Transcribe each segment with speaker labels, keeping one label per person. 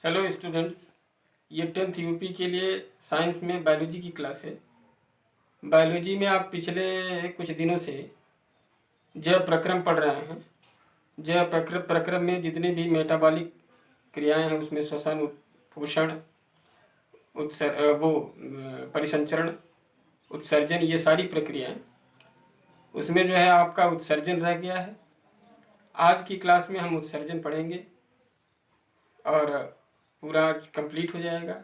Speaker 1: Hello students, ये 10th UP के लिए साइंस में बायोलॉजी की क्लास है। बायोलॉजी में आप पिछले कुछ दिनों से जैव प्रक्रम पढ़ रहे हैं। जैव प्रक्रम में जितने भी मेटाबॉलिक क्रियाएं हैं उसमें श्वसन, पोषण, परिसंचरण, उत्सर्जन, ये सारी प्रक्रियाएं। उसमें जो है आपका उत्सर्जन रह गया है। आज की क्लास में हम उत्सर्जन पढ़ेंगे और पूरा कंप्लीट हो जाएगा।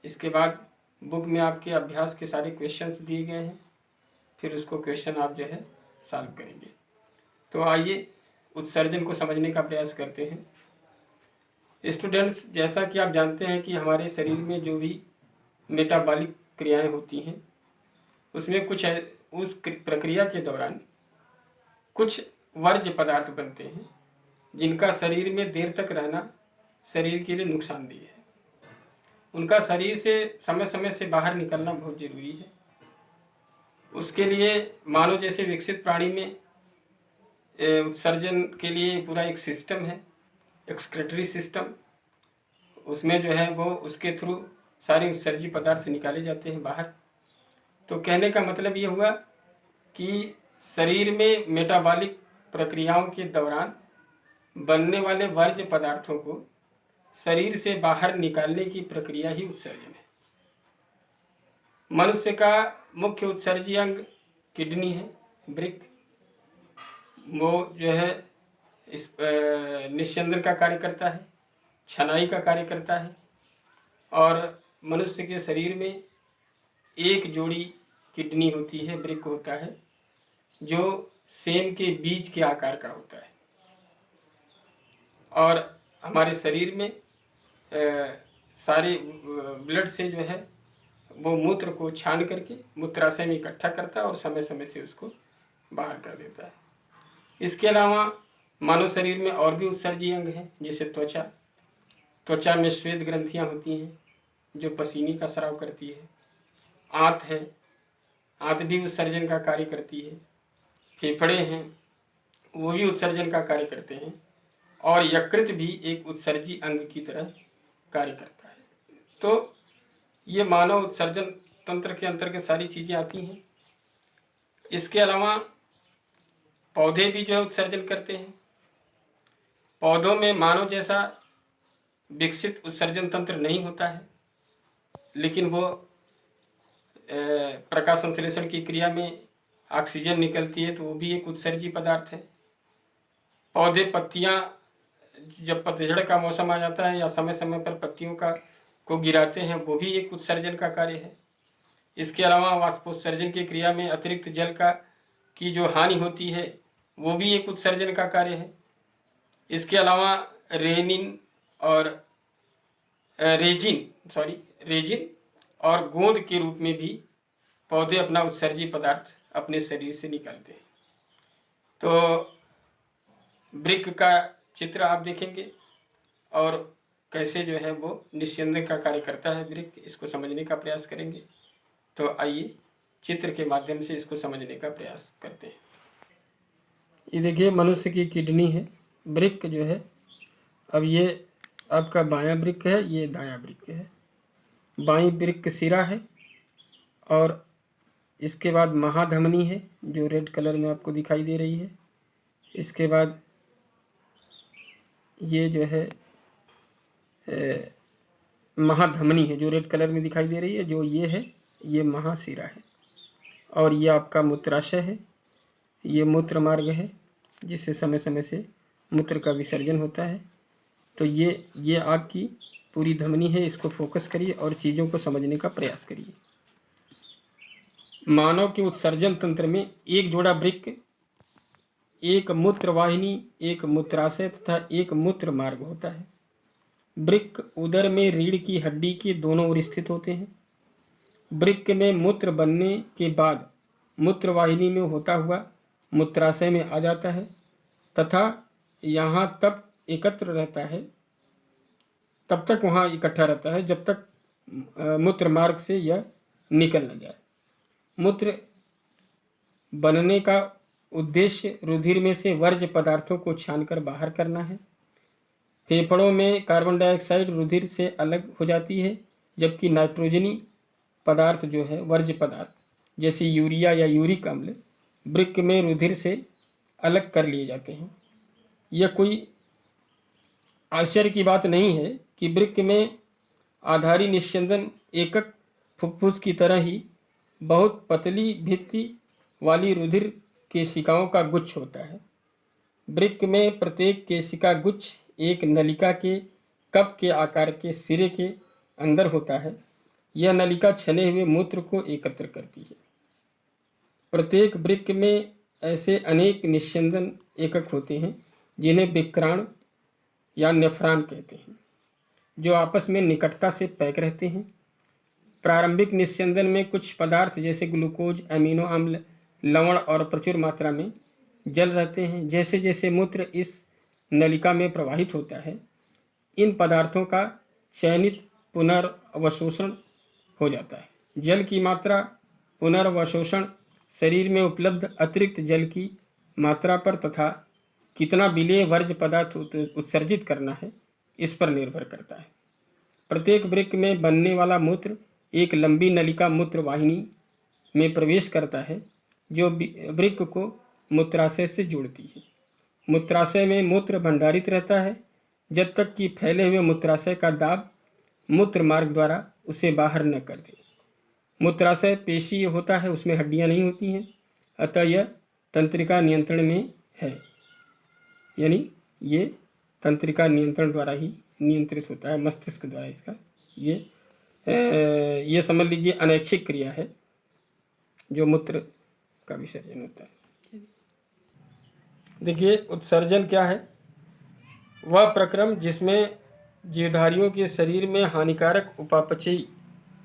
Speaker 1: इसके बाद बुक में आपके अभ्यास के सारे क्वेश्चंस दिए गए हैं, फिर उसको क्वेश्चन आप जो है सॉल्व करेंगे। तो आइए उत्सर्जन को समझने का प्रयास करते हैं। स्टूडेंट्स, जैसा कि आप जानते हैं कि हमारे शरीर में जो भी मेटाबॉलिक क्रियाएं होती हैं उसमें उस प्रक्रिया के दौरान कुछ वर्ज्य पदार्थ बनते हैं जिनका शरीर में देर तक रहना शरीर के लिए नुकसानदेह है। उनका शरीर से समय समय से बाहर निकलना बहुत ज़रूरी है। उसके लिए मानव जैसे विकसित प्राणी में उत्सर्जन के लिए पूरा एक सिस्टम है, एक्सक्रीटरी सिस्टम। उसमें जो है वो उसके थ्रू सारे उत्सर्जी पदार्थ निकाले जाते हैं बाहर। तो कहने का मतलब ये हुआ कि शरीर में मेटाबॉलिक प्रक्रियाओं के दौरान बनने वाले वर्ज्य पदार्थों को शरीर से बाहर निकालने की प्रक्रिया ही उत्सर्जन है। मनुष्य का मुख्य उत्सर्जी अंग किडनी है, वृक्क। वो जो है इस निस्यंदन का कार्य करता है, छनाई का कार्य करता है। और मनुष्य के शरीर में एक जोड़ी किडनी होती है, वृक्क होता है, जो सेम के बीज के आकार का होता है। और हमारे शरीर में सारे ब्लड से जो है वो मूत्र को छान करके मूत्राशय में इकट्ठा करता है और समय समय से उसको बाहर कर देता है। इसके अलावा मानव शरीर में और भी उत्सर्जी अंग हैं, जैसे त्वचा। त्वचा में श्वेत ग्रंथियां होती हैं जो पसीने का स्राव करती है। आंत है, आंत भी उत्सर्जन का कार्य करती है। फेफड़े हैं, वो भी उत्सर्जन का कार्य करते हैं। और यकृत भी एक उत्सर्जी अंग की तरह कार्य करता है। तो ये मानव उत्सर्जन तंत्र के अंतर्गत सारी चीज़ें आती हैं। इसके अलावा पौधे भी जो है उत्सर्जन करते हैं। पौधों में मानव जैसा विकसित उत्सर्जन तंत्र नहीं होता है, लेकिन वो प्रकाश संश्लेषण की क्रिया में ऑक्सीजन निकलती है, तो वो भी एक उत्सर्जी पदार्थ है। पौधे पत्तियां, जब पतझड़ का मौसम आ जाता है या समय समय पर पत्तियों को गिराते हैं, वो भी एक उत्सर्जन का कार्य है। इसके अलावा वाष्पोत्सर्जन की क्रिया में अतिरिक्त जल की जो हानि होती है वो भी एक उत्सर्जन का कार्य है। इसके अलावा रेनिन और रेजिन और गोंद के रूप में भी पौधे अपना उत्सर्जी पदार्थ अपने शरीर से निकालते हैं। तो वृक्क का चित्र आप देखेंगे और कैसे जो है वो निस्यंदन का कार्य करता है वृक्क, इसको समझने का प्रयास करेंगे। तो आइए चित्र के माध्यम से इसको समझने का प्रयास करते हैं। ये देखिए मनुष्य की किडनी है, वृक्क जो है। अब ये आपका बायां वृक्क है, ये दायां वृक्क है। बाईं वृक्क सिरा है और इसके बाद महाधमनी है जो रेड कलर में आपको दिखाई दे रही है। इसके बाद ये जो है महाधमनी है जो रेड कलर में दिखाई दे रही है। जो ये है ये महाशिरा है। और ये आपका मूत्राशय है, ये मूत्र मार्ग है जिससे समय समय से मूत्र का विसर्जन होता है। तो ये आपकी पूरी धमनी है, इसको फोकस करिए और चीज़ों को समझने का प्रयास करिए। मानव के उत्सर्जन तंत्र में एक जोड़ा वृक्क, एक मूत्र वाहिनी, एक मूत्राशय तथा एक मूत्र मार्ग होता है। वृक्क उदर में रीढ़ की हड्डी के दोनों ओर स्थित होते हैं। वृक्क में मूत्र बनने के बाद मूत्र वाहिनी में होता हुआ मूत्राशय में आ जाता है तथा यहाँ तब एकत्र रहता है, तब तक वहाँ इकट्ठा रहता है जब तक मूत्र मार्ग से यह निकल न जाए। मूत्र बनने का उद्देश्य रुधिर में से वर्ज्य पदार्थों को छानकर बाहर करना है। फेफड़ों में कार्बन डाइऑक्साइड रुधिर से अलग हो जाती है, जबकि नाइट्रोजनी पदार्थ जो है वर्ज्य पदार्थ जैसे यूरिया या यूरिक अम्ल वृक्क में रुधिर से अलग कर लिए जाते हैं। यह कोई आश्चर्य की बात नहीं है कि वृक्क में आधारी निस्यंदन एकक फुफ्फुस की तरह ही बहुत पतली भित्ति वाली रुधिर केशिकाओं का गुच्छ होता है। वृक्क में प्रत्येक केशिका गुच्छ एक नलिका के कप के आकार के सिरे के अंदर होता है। यह नलिका छने हुए मूत्र को एकत्र करती है। प्रत्येक वृक्क में ऐसे अनेक निस्यंदन एकक होते हैं जिन्हें विक्राण या नेफ्रॉन कहते हैं, जो आपस में निकटता से पैक रहते हैं। प्रारंभिक निस्यंदन में कुछ पदार्थ जैसे ग्लूकोज, अमीनो अम्ल, लवण और प्रचुर मात्रा में जल रहते हैं। जैसे जैसे मूत्र इस नलिका में प्रवाहित होता है, इन पदार्थों का चयनित पुनर्वशोषण हो जाता है। जल की मात्रा पुनर्वशोषण शरीर में उपलब्ध अतिरिक्त जल की मात्रा पर तथा कितना विलेय वर्ज्य पदार्थ उत्सर्जित करना है इस पर निर्भर करता है। प्रत्येक वृक्क में बनने वाला मूत्र एक लंबी नलिका मूत्र वाहिनी में प्रवेश करता है, जो वृक्क को मूत्राशय से जोड़ती है। मूत्राशय में मूत्र भंडारित रहता है जब तक कि फैले हुए मूत्राशय का दाब मूत्र मार्ग द्वारा उसे बाहर न कर दे। मूत्राशय पेशी होता है, उसमें हड्डियां नहीं होती हैं, अतः यह तंत्रिका नियंत्रण में है, यानी ये तंत्रिका नियंत्रण द्वारा ही नियंत्रित होता है, मस्तिष्क द्वारा इसका ये समझ लीजिए अनैच्छिक क्रिया है जो मूत्र का विसर्जन होता है। देखिए उत्सर्जन क्या है? वह प्रक्रम जिसमें जीवधारियों के शरीर में हानिकारक उपापचयी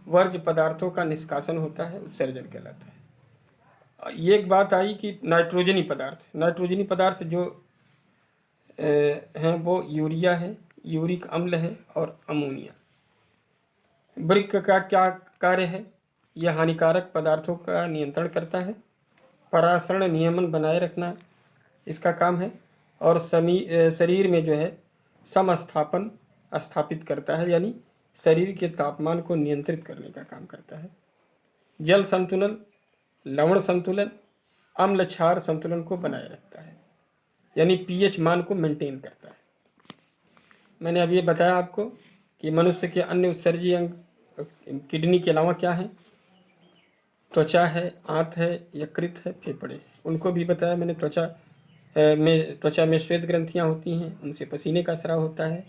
Speaker 1: वर्ज्य पदार्थों का निष्कासन होता है, उत्सर्जन कहलाता है। ये एक बात आई कि नाइट्रोजनी पदार्थ जो हैं वो यूरिया है, यूरिक अम्ल है और अमोनिया। वृक्क का क्या कार्य है? यह हानिकारक पदार्थों का नियंत्रण करता है, परासरण नियमन बनाए रखना इसका काम है, और शरीर में जो है समस्थापन स्थापित करता है, यानी शरीर के तापमान को नियंत्रित करने का काम करता है। जल संतुलन, लवण संतुलन, अम्ल क्षार संतुलन को बनाए रखता है, यानी पीएच मान को मेंटेन करता है। मैंने अभी ये बताया आपको कि मनुष्य के अन्य उत्सर्जी अंग किडनी के अलावा क्या है? त्वचा है, आंत है, यकृत है, फेफड़े। उनको भी बताया मैंने। त्वचा में श्वेत ग्रंथियां होती हैं, उनसे पसीने का स्राव होता है।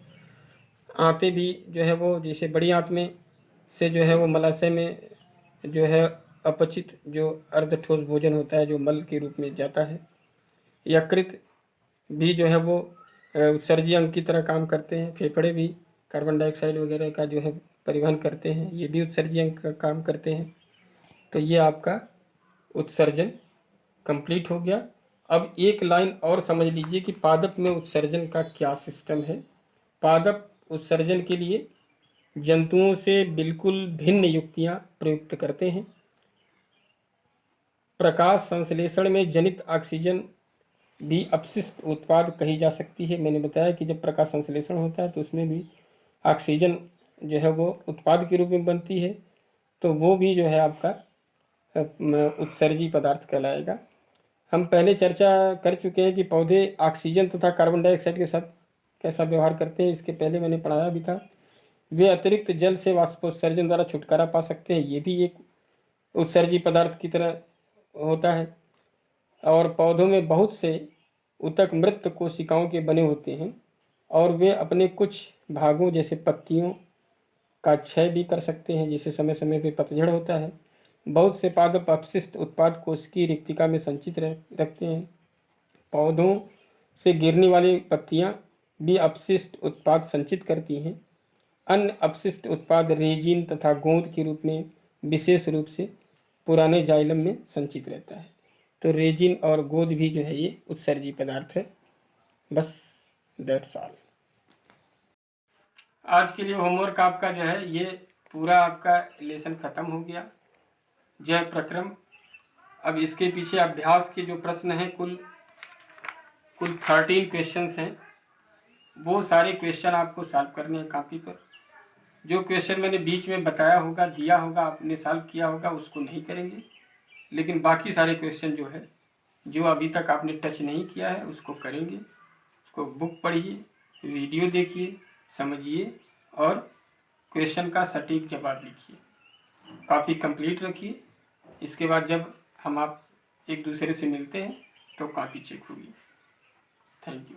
Speaker 1: आंतें भी जो है वो जैसे बड़ी आंत में से जो है वो मलाशय में जो है अपचित जो अर्ध ठोस भोजन होता है जो मल के रूप में जाता है। यकृत भी जो है वो उत्सर्जी अंग की तरह काम करते हैं। फेफड़े भी कार्बन डाइऑक्साइड वगैरह का जो है परिवहन करते हैं, ये भी उत्सर्जी अंग का काम करते हैं। तो ये आपका उत्सर्जन कंप्लीट हो गया। अब एक लाइन और समझ लीजिए कि पादप में उत्सर्जन का क्या सिस्टम है। पादप उत्सर्जन के लिए जंतुओं से बिल्कुल भिन्न युक्तियां प्रयुक्त करते हैं। प्रकाश संश्लेषण में जनित ऑक्सीजन भी अपशिष्ट उत्पाद कही जा सकती है। मैंने बताया कि जब प्रकाश संश्लेषण होता है तो उसमें भी ऑक्सीजन जो है वो उत्पाद के रूप में बनती है, तो वो भी जो है आपका उत्सर्जी पदार्थ कहलाएगा। हम पहले चर्चा कर चुके हैं कि पौधे ऑक्सीजन तथा कार्बन डाइऑक्साइड के साथ कैसा व्यवहार करते हैं, इसके पहले मैंने पढ़ाया भी था। वे अतिरिक्त जल से वाष्पोत्सर्जन द्वारा छुटकारा पा सकते हैं, ये भी एक उत्सर्जी पदार्थ की तरह होता है। और पौधों में बहुत से ऊतक मृत कोशिकाओं के बने होते हैं और वे अपने कुछ भागों जैसे पत्तियों का क्षय भी कर सकते हैं, जिसे समय समय पर पतझड़ होता है। बहुत से पादप अपशिष्ट उत्पाद कोशिकीय रिक्तिका में संचित रखते हैं। पौधों से गिरने वाली पत्तियां भी अपशिष्ट उत्पाद संचित करती हैं। अन्य अपशिष्ट उत्पाद रेजिन तथा गोंद के रूप में विशेष रूप से पुराने जाइलम में संचित रहता है। तो रेजिन और गोंद भी जो है ये उत्सर्जी पदार्थ है। बस दैट्स ऑल। आज के लिए होमवर्क आपका जो है ये पूरा आपका लेसन खत्म हो गया, जय प्रक्रम। अब इसके पीछे अभ्यास के जो प्रश्न हैं कुल 13 क्वेश्चंस हैं, वो सारे क्वेश्चन आपको सॉल्व करने हैं कॉपी पर। जो क्वेश्चन मैंने बीच में बताया होगा, दिया होगा, आपने सॉल्व किया होगा, उसको नहीं करेंगे। लेकिन बाकी सारे क्वेश्चन जो है, जो अभी तक आपने टच नहीं किया है, उसको करेंगे। उसको बुक पढ़िए, वीडियो देखिए, समझिए और क्वेश्चन का सटीक जवाब लिखिए। कॉपी कंप्लीट रखिए। इसके बाद जब हम आप एक दूसरे से मिलते हैं तो कॉपी चेक होगी। Thank you.